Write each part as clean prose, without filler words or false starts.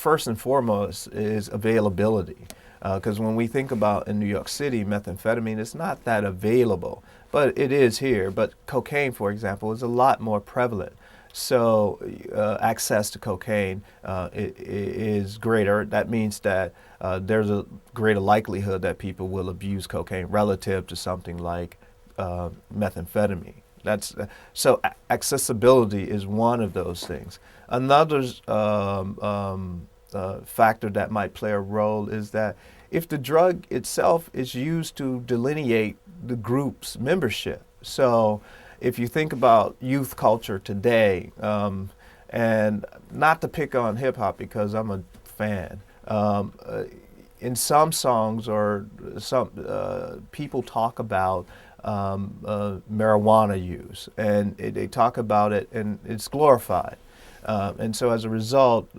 first and foremost is availability. Because when we think about in New York City, methamphetamine is not that available, but it is here. But cocaine, for example, is a lot more prevalent. So access to cocaine is greater. That means that there's a greater likelihood that people will abuse cocaine relative to something like methamphetamine. So accessibility is one of those things. Another factor that might play a role is that if the drug itself is used to delineate the group's membership. So if you think about youth culture today, and not to pick on hip hop because I'm a fan, in some songs or some people talk about marijuana use, and they talk about it and it's glorified. And so as a result,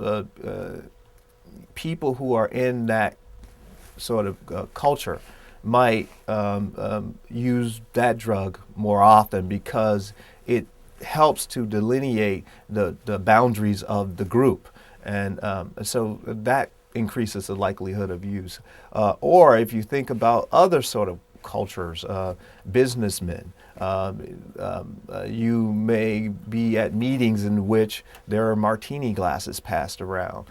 people who are in that sort of culture might use that drug more often because it helps to delineate the boundaries of the group. And so that increases the likelihood of use. Or if you think about other sort of cultures, businessmen, you may be at meetings in which there are martini glasses passed around.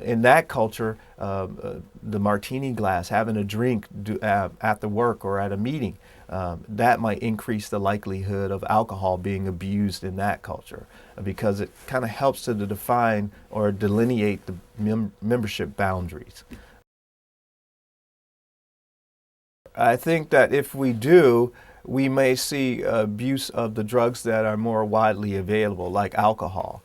In that culture, the martini glass, having a drink after work or at a meeting, that might increase the likelihood of alcohol being abused in that culture because it kind of helps to define or delineate the membership boundaries. I think that if we do, we may see abuse of the drugs that are more widely available, like alcohol.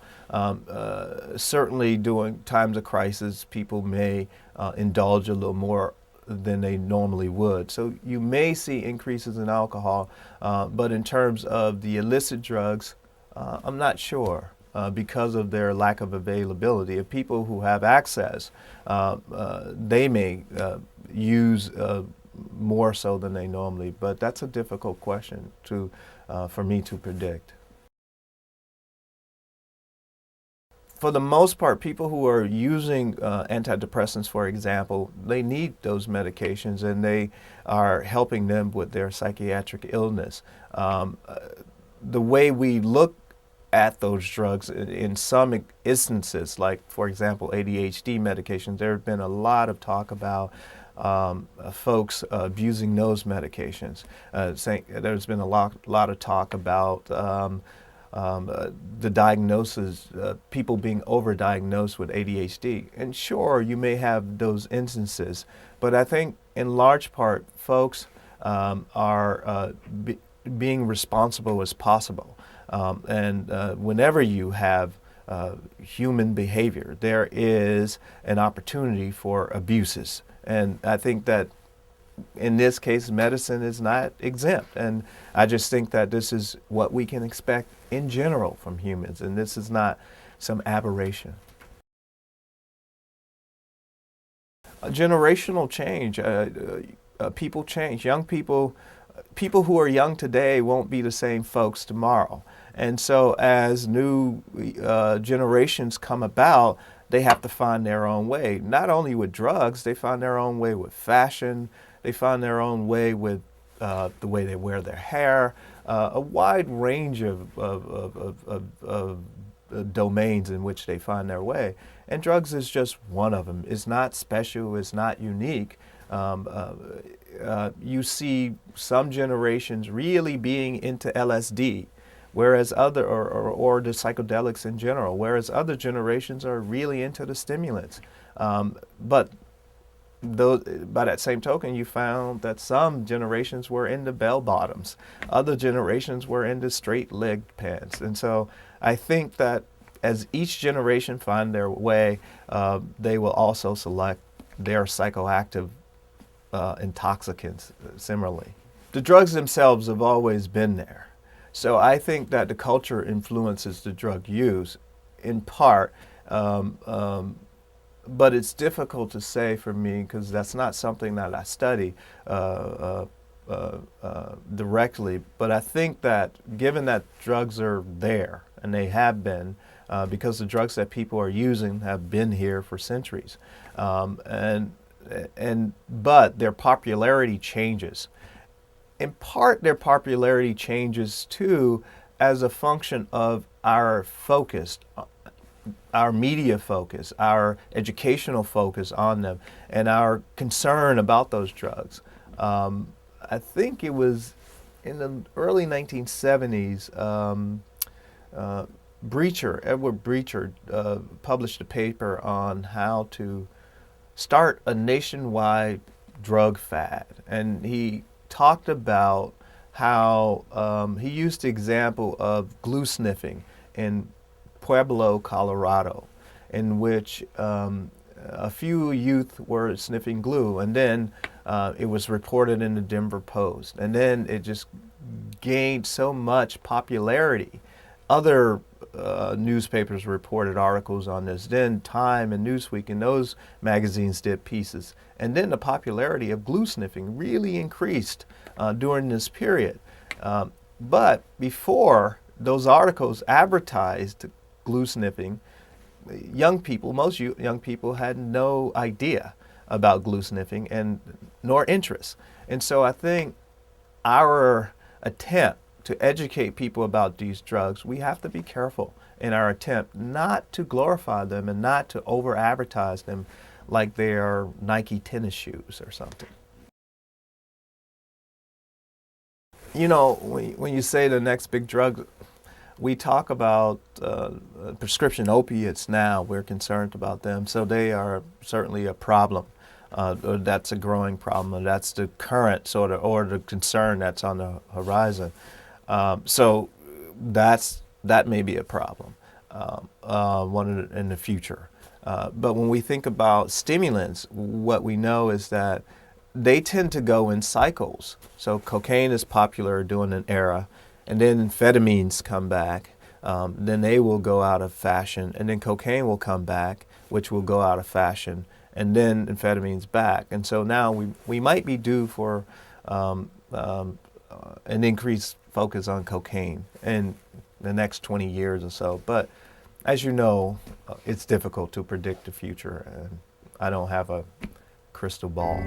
Certainly during times of crisis, people may indulge a little more than they normally would. So you may see increases in alcohol, but in terms of the illicit drugs, I'm not sure because of their lack of availability. If people who have access, they may use more so than they normally, but that's a difficult question for me to predict. For the most part, people who are using antidepressants, for example, they need those medications and they are helping them with their psychiatric illness. The way we look at those drugs in some instances, like for example ADHD medications, there have been a lot of talk about folks abusing those medications. There's been a lot of talk about the diagnosis, people being overdiagnosed with ADHD. And sure, you may have those instances, but I think in large part, folks are being responsible as possible. And whenever you have human behavior, there is an opportunity for abuses. And I think that in this case, medicine is not exempt. And I just think that this is what we can expect in general from humans, and this is not some aberration. A generational change, people change. Young people who are young today won't be the same folks tomorrow. And so as new generations come about, they have to find their own way. Not only with drugs, they find their own way with fashion, they find their own way with the way they wear their hair, a wide range of domains in which they find their way. And drugs is just one of them. It's not special, it's not unique. You see some generations really being into LSD, whereas other, or the psychedelics in general, whereas other generations are really into the stimulants. But by that same token, you found that some generations were into bell bottoms, other generations were into straight-legged pants. And so I think that as each generation find their way, they will also select their psychoactive intoxicants similarly. The drugs themselves have always been there. So I think that the culture influences the drug use in part, but it's difficult to say for me because that's not something that I study directly. But I think that given that drugs are there and they have been, because the drugs that people are using have been here for centuries. But their popularity changes. In part, their popularity changes too as a function of our focus, our media focus, our educational focus on them, and our concern about those drugs. I think it was in the early 1970s, Edward Breacher, published a paper on how to start a nationwide drug fad. And he talked about how he used the example of glue sniffing in Pueblo, Colorado, in which a few youth were sniffing glue, and then it was reported in the Denver Post, and then it just gained so much popularity. Other newspapers reported articles on this. Then Time and Newsweek and those magazines did pieces. And then the popularity of glue sniffing really increased during this period. But before those articles advertised glue sniffing, young people, most young people had no idea about glue sniffing and nor interest. And so I think our attempt to educate people about these drugs, we have to be careful in our attempt not to glorify them and not to over advertise them like they are Nike tennis shoes or something. You know, when you say the next big drug, we talk about prescription opiates now. We're concerned about them, so they are certainly a problem. That's a growing problem, and that's the current sort of, or the concern that's on the horizon. So that may be a problem in the future. But when we think about stimulants, what we know is that they tend to go in cycles. So cocaine is popular during an era, and then amphetamines come back. Then they will go out of fashion, and then cocaine will come back, which will go out of fashion, and then amphetamines back. And so now we might be due for an increased focus on cocaine in the next 20 years or so. But as you know, it's difficult to predict the future, and I don't have a crystal ball.